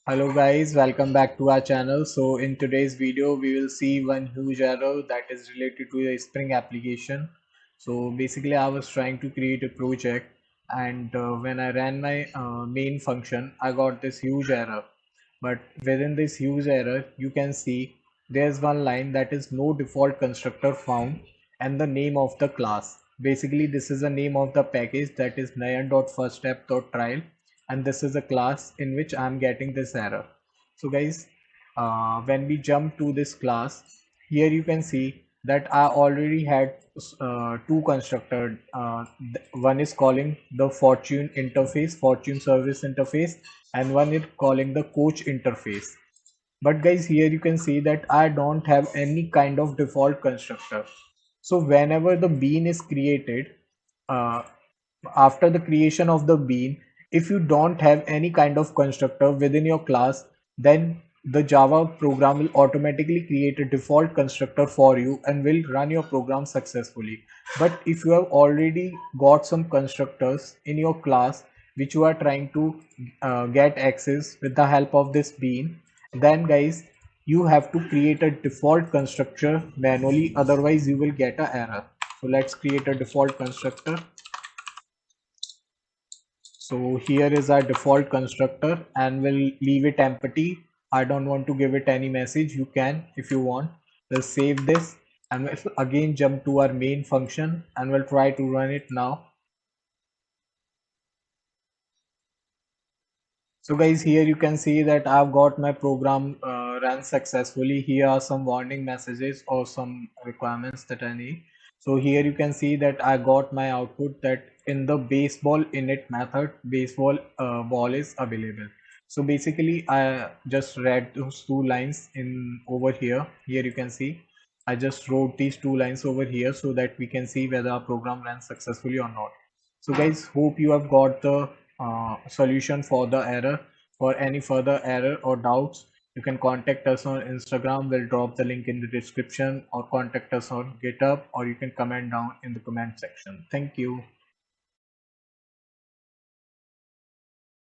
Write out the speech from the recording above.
Hello guys, welcome back to our channel. So in today's video, we will see one huge error that is related to the Spring application. So basically I was trying to create a project and when I ran my main function, I got this huge error. But within this huge error, you can see there's one line that is no default constructor found and the name of the class. Basically this is the name of the package that is nayan.firstapp.trial and this is a class in which I'm getting this error. So guys, when we jump to this class, here you can see that I already had two constructors. One is calling the fortune interface, fortune service interface, and one is calling the coach interface. But guys, here you can see that I don't have any kind of default constructor. So whenever the bean is created, uh, after the creation of the bean, if you don't have any kind of constructor within your class, then the Java program will automatically create a default constructor for you and will run your program successfully. But if you have already got some constructors in your class which you are trying to get access with the help of this bean, then guys, you have to create a default constructor manually, otherwise you will get an error. So let's create a default constructor. So here is our default constructor and we'll leave it empty. I don't want to give it any message. You can if you want. We'll save this and we'll again jump to our main function and we'll try to run it now. So guys, here you can see that I've got my program run successfully. Here are some warning messages or some requirements that I need. So here you can see that I got my output that in the baseball init method, baseball ball is available. So basically I just read those two lines in over here. Here you can see I just wrote these two lines over here so that we can see whether our program runs successfully or not. So guys, hope you have got the solution for the error. For any further error or doubts, you can contact us on Instagram. We'll drop the link in the description, or contact us on GitHub, or you can comment down in the comment section. Thank you.